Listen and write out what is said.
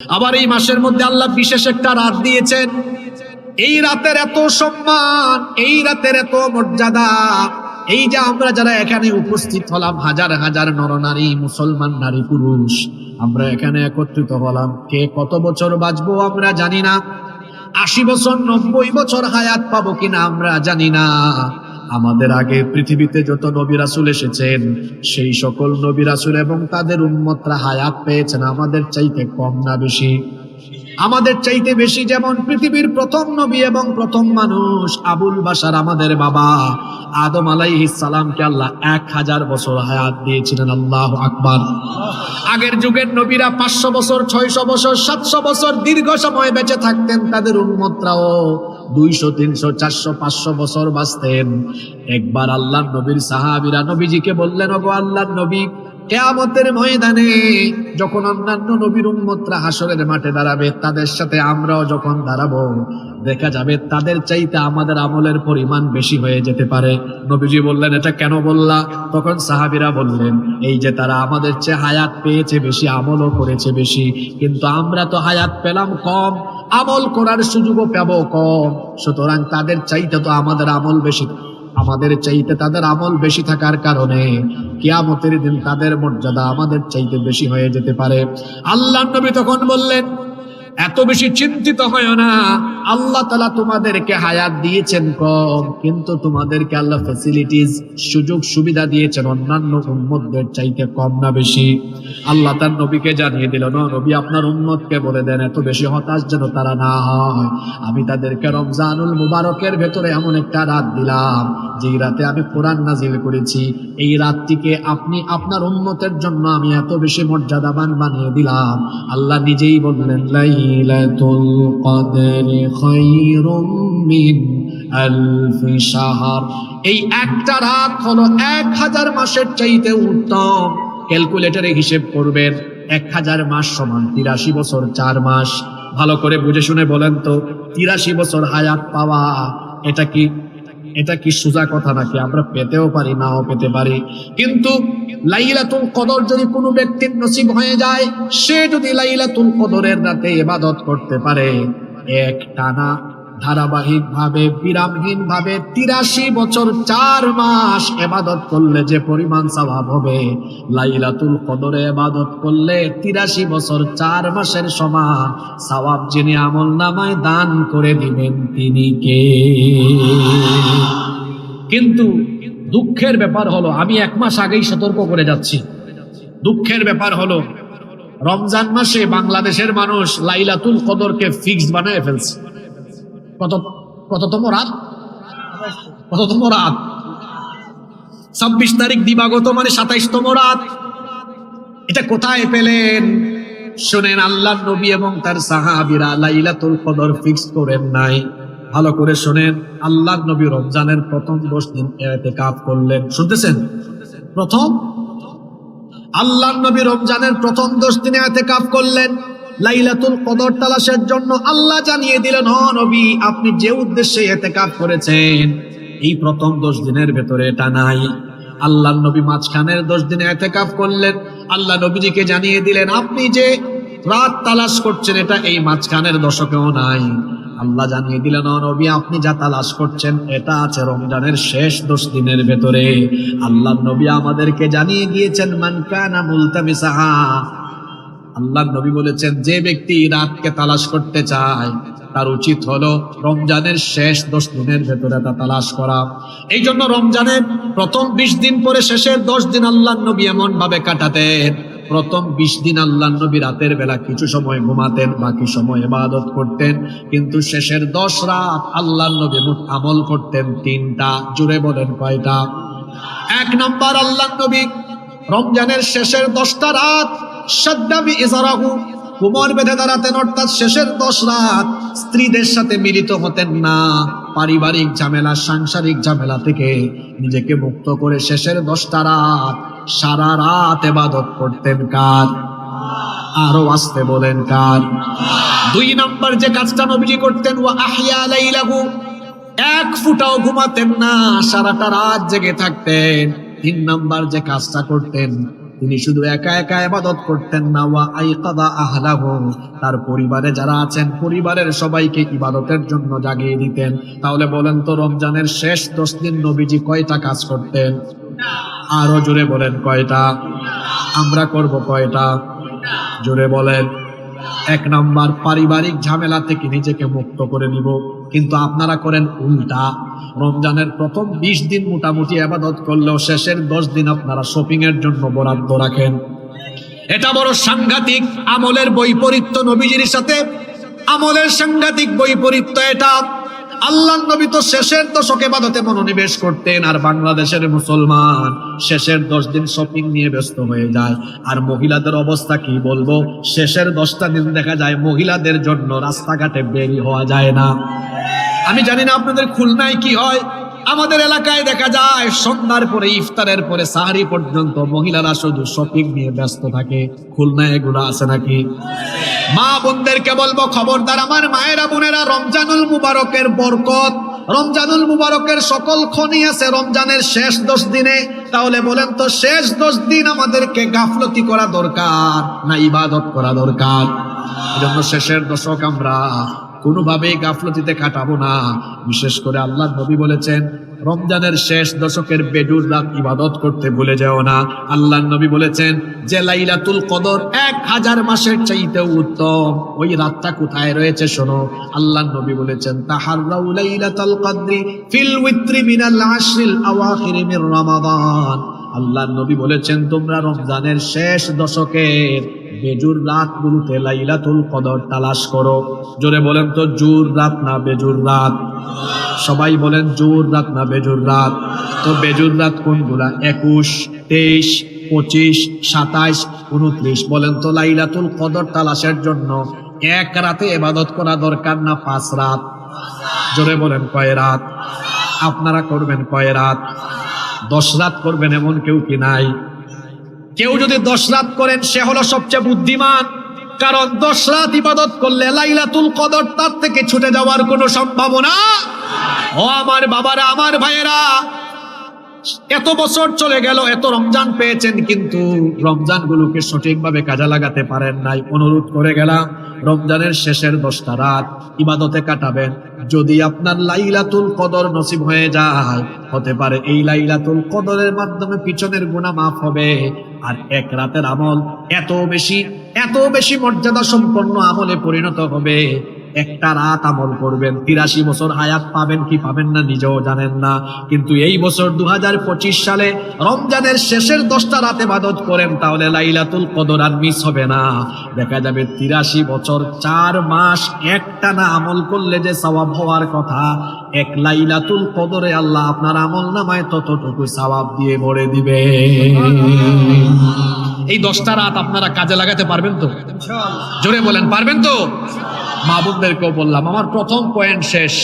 আবার এই মাসের মধ্যে আল্লাহ বিশেষ একটা রাত দিয়েছেন। এই রাতের এত সম্মান, এই রাতের এত মর্যাদা, এই যে আমরা যারা এখানে উপস্থিত হলাম, হাজার হাজার নরনারী, মুসলমান নারী পুরুষ, আমরা এখানে একত্রিত হলাম। কে কত বছর বাঁচবো আমরা জানি না, 80 বছর 90 বছর হায়াত পাবো কিনা আমরা জানি না। আমাদের আগে পৃথিবীতে যত নবী রাসূল এসেছেন, সেই সকল নবী রাসূল এবং তাদের উম্মতরা হায়াত পেয়েছেন আমাদের চাইতে কম না বেশি? আমাদের চাইতে বেশি। যেমন পৃথিবীর প্রথম নবী এবং প্রথম মানুষ আবুল বাশার, আমাদের বাবা আদম আলাইহিস সালামকে আল্লাহ 1000 বছর হায়াত দিয়েছিলেন। আল্লাহু আকবার। আগের যুগের নবীরা 500 বছর, 600 বছর, 700 বছর দীর্ঘ সময় বেঁচে থাকতেন। তাদের উম্মতরাও 200, 300, 400, 500 বছর বাঁচতেন। একবার আল্লাহর নবীর সাহাবীরা নবীজিকে বললেন, ওগো আল্লাহর নবী, কিয়ামতের ময়দানে যখন অন্যান্য নবীর উম্মতরা হাসরের মাঠে দাঁড়াবে, তাদের সাথে আমরাও যখন দাঁড়াবো, দেখা যাবে তাদের চাইতে আমাদের আমলের পরিমাণ বেশি হয়ে যেতে পারে। নবীজি বললেন, এটা কেন বললা? তখন সাহাবীরা বললেন, এই যে তারা আমাদের চেয়ে হায়াত পেয়েছে বেশি, আমলও করেছে বেশি, কিন্তু আমরা তো হায়াত পেলাম কম, আমল করার সুযোগও পাবো কম, সুতরাং তাদের চাইতে তো আমাদের আমল বেশি, আমাদের চাইতে তাদের আমল বেশি থাকার কারণে কিয়ামতের দিন তাদের মর্যাদা আমাদের চাইতে বেশি হয়ে যেতে পারে। আল্লাহর নবী তখন বললেন, এত বেশি চিন্তিত হয় না, আল্লাহ তাআলা তোমাদেরকে হায়াত দিয়েছেন কম, কিন্তু তোমাদেরকে আল্লাহ ফ্যাসিলিটিজ, সুযোগ সুবিধা দিয়েছেন অন্যান্য উম্মতদের চাইতে কম না বেশি? আল্লাহ তার নবীকে জানিয়ে দিল, নবী আপনার উম্মতকে বলে দেন এত বেশি হতাশ যেন তারা না হয়। আমি তাদেরকে রমজানুল মুবারকের ভেতরে এমন একটা রাত দিলাম, যেই রাতে আমি কোরআন নাজিল করেছি, এই রাতটিকে আপনি আপনার উম্মতের জন্য আমি এত বেশি মর্যাদাবান বানিয়ে দিলাম। আল্লাহ নিজেই বললেন, লাইলাতুল কদরি খায়রুম মিন আলফি শাহর। এই একটা রাত হলো 1000 মাসের চাইতে উত্তম। ক্যালকুলেটরে হিসেব করবেন, 1000 মাস সমান 83 বছর 4 মাস। ভালো করে বুঝে শুনে বলেন তো, 83 বছর হায়াত পাওয়া এটা কি সোজা কথা নাকি? আমরা পেতেও পারি, নাও পেতে পারি। কিন্তু লাইলাতুল কদর যদি কোনো ব্যক্তির নসিব হয়ে যায়, সে যদি লাইলাতুল কদরের রাতে ইবাদত করতে পারে, এক টানা ধারাবাহিক ভাবে, বিরামহীন ভাবে 83 বছর 4 মাস ইবাদত করলে যে পরিমাণ সওয়াব হবে, লাইলাতুল কদরে ইবাদত করলে 83 বছর 4 মাসের সমান সওয়াব যিনি আমলনামায় দান করে দিবেন তিনি কে? কিন্তু দুঃখের ব্যাপার হলো, আমি 1 মাস আগেই সতর্ক করে যাচ্ছি, দুঃখের ব্যাপার হলো রমজান মাসে বাংলাদেশের মানুষ লাইলাতুল কদরকে ফিক্সড বানায় ফেলছে। কততম রাত? 26 তারিখ দিবাগত, মানে 27তম রাত। এটা কোথায় পেলেন? শুনেন, আল্লাহর নবী এবং তার সাহাবীরা লাইলাতুল কদর ফিক্স করেন নাই। ভালো করে শুনেন, আল্লাহর নবী রমজানের প্রথম 10 দিন ইতিকাফ করলেন। শুনতেছেন? আল্লাহর নবী রমজানের প্রথম 10 দিনে ইতিকাফ করলেন লাইলাতুল কদর তালাশের জন্য। আল্লাহ জানিয়ে দিলেন, নবী আপনি যে উদ্দেশ্যে ইতিকাফ করেছেন, এই প্রথম 10 দিনের ভেতরে এটা নাই। আল্লাহর নবী মাঝখানের 10 দিনে ইতিকাফ করলেন। আল্লাহ নবীজিকে জানিয়ে দিলেন, আপনি যে রাত তালাশ করছেন, এটা এই মাঝখানের দশকেও নাই। আল্লাহ জানিয়ে দিলেন, নবী আপনি যা তালাশ করছেন, এটা আছে রমজানের শেষ 10 দিনের ভেতরে। আল্লাহর নবী আমাদেরকে জানিয়ে দিয়েছেন, মান কানা মুলতামিসাহা, আল্লাহর নবী বলেছেন, যে ব্যক্তি রাতকে তালাশ করতে চায়, তার উচিত হলো রমজানের শেষ 10 দিনের ভেতরে তা তালাশ করা। এই জন্য রমজানের প্রথম 20 দিন পরে শেষের 10 দিন আল্লাহর নবী এমন ভাবে কাটাতেন, প্রথম 20 দিন আল্লাহর নবী রাতের বেলা কিছু সময় ঘুমাতেন, বাকি সময় ইবাদত করতেন। কিন্তু শেষের 10 রাত আল্লাহর নবী মোট আমল করতেন 3টা। জুড়ে বলেন কয়টা? 1 নম্বর, আল্লাহর নবী রমজানের শেষের 10টা রাত শাদ্দাবি ইজারাহু, কোমর বেঁধে দাঁড়াতেন, অর্থাৎ শেষের 10 রাত স্ত্রীদের সাথে মিলিত হতেন না। পারিবারিক ঝামেলা, সাংসারিক ঝামেলা থেকে নিজেকে মুক্ত করে শেষের 10টা রাত সারা রাত ইবাদত করতেন। কার? আরো আসতে বলেন, কার? 2 নম্বর যে কাজটা নবীজি করতেন, ওয়া আহইয়া লাইলাহু, 1 ফুটাও ঘুমাতেন না, সারাটা রাত জেগে থাকতেন। 3 নম্বর যে কাজটা করতেন, তিনি শুধু একা একা ইবাদত করতেন না, ওয়া আইকাদা আহলাহু, তার পরিবারে যারা আছেন পরিবারের সবাইকে ইবাদতের জন্য জাগিয়ে দিতেন। তাহলে বলেন তো রমজানের শেষ 10 দিন নবীজি কয়টা কাজ করতেন? আরো জোরে বলেন কয়টা? আমরা করব কয়টা? জোরে বলেন। 1 নাম্বার, পারিবারিক ঝামেলা থেকে নিজেকে মুক্ত করে নিব। কিন্তু আপনারা করেন উল্টা। রমজানের প্রথম 20 দিন মোটামুটি ইবাদত করলেও শেষের 10 দিন আপনারা শপিং এর জন্য বরাদ্দ রাখেন। এটা বড় সাংঘাতিক আমলের বৈপরীত্য নবীজির সাথে। আমলের সাংঘাতিক বৈপরীত্য এটা। আল্লাহর নবী তো শেষের দশকে ইবাদতে মনোনিবেশ করতেন, আর বাংলাদেশের মুসলমান শেষের 10 দিন শপিং নিয়ে ব্যস্ত হয়ে যায়। আর মহিলাদের অবস্থা কি বলবো, শেষের 10টা দিন দেখা যায় মহিলাদের জন্য রাস্তাঘাটে বেরি হওয়া যায় না। আমি জানি না আপনাদের খুলনায় কি হয়, আমাদের এলাকায় দেখা যায় সন্ধ্যার পরে ইফতারের পরে সাহারি পর্যন্ত মহিলারা শুধু শপিং নিয়ে ব্যস্ত থাকে। খুলনায় এগুলো আছে নাকি? মা বোনদেরকে বলবো, খবরদার আমার মায়েরা বোনেরা, রমজানুল মুবারকের বরকত, রমজানুল মুবারকের সকল খনি আছে রমজানের শেষ 10 দিনে। তাহলে বলেন তো শেষ 10 দিন আমাদেরকে গাফলতি করা দরকার না ইবাদত করা দরকার? এজন্য শেষের দশক আমরা কোনোভাবেই গাফলতিতে কাটাবো না। বিশেষ করে আল্লাহর নবী বলেছেন রমজানের শেষ দশকের বেজুর রাত ইবাদত করতে ভুলে যাও না। আল্লাহর নবী বলেছেন যে লাইলাতুল কদর 1000 মাসের চাইতে উত্তম, ওই রাতটা কোথায় রয়েছে শোনো। আল্লাহর নবী বলেছেন তাহাররাউ লাইলাতুল কদরি ফিল উইত্রি মিনাল আশরিল আওয়াখির মির রমাদান। আল্লাহর নবী বলেছেন তোমরা রমজানের শেষ দশকের বেজুর রাতগুলোতে লাইলাতুল কদর তালাশ করো। জোরে বলেন তো জোর রাত না বেজুর রাত? সবাই বলেন জোর রাত না বেজুর রাত? তো বেজুর রাত কোনগুলা? 21, 23, 25, 27, 29। বলেন তো লাইলাতুল কদর তালাশের জন্য 1 রাতে ইবাদত করা দরকার না 5 রাত? জোরে বলেন কয় রাত? আপনারা করবেন কয় রাত? 10 রাত করবেন এমন কেউ কি নাই? কেউ যদি 10 রাত করেন সে হলো সবচেয়ে বুদ্ধিমান। কারণ 10 রাত ইবাদত করলে লাইলাতুল কদর তার থেকে ছুটে যাওয়ার কোনো সম্ভাবনা। ও আমার বাবারা, আমার ভাইয়েরা, এত বছর চলে গেল, এত রমজান পেয়েছেন, কিন্তু রমজানগুলোকে সঠিকভাবে কাজে লাগাতে পারেন নাই। অনুরোধ করে গেলাম রমজানের শেষের 10টা রাত ইবাদতে কাটাবেন। যদি আপনার লাইলাতুল কদর নসিব হয়ে যায়, হতে পারে এই লাইলাতুল কদরের মাধ্যমে পিছনের গুনাহ মাফ হবে। আর 1 রাতের আমল এত বেশি মর্যাদা সম্পন্ন আমলে পরিণত হবে। একটা রাত আমল করবেন, 83 বছর হায়াত পাবেন কি পাবেন না নিজেও জানেন না। কিন্তু এই বছর 2025 সালে রমজানের শেষের 10টা রাতে ইবাদত করেন, তাহলে লাইলাতুল কদর আর মিস হবে না। দেখা যাবে 83 বছর 4 মাস একটানা আমল করলে যে সওয়াব হওয়ার কথা, 1 লাইলাতুল কদরে আল্লাহ আপনার আমল নামায় ততটুকু সওয়াব দিয়ে ভরে দিবে। এই 10টা রাত আপনারা কাজে লাগাতে পারবেন তো? জোরে বলেন পারবেন তো? মা বোনদেরকেও বললাম, আমার প্রথম পয়েন্ট শেষ।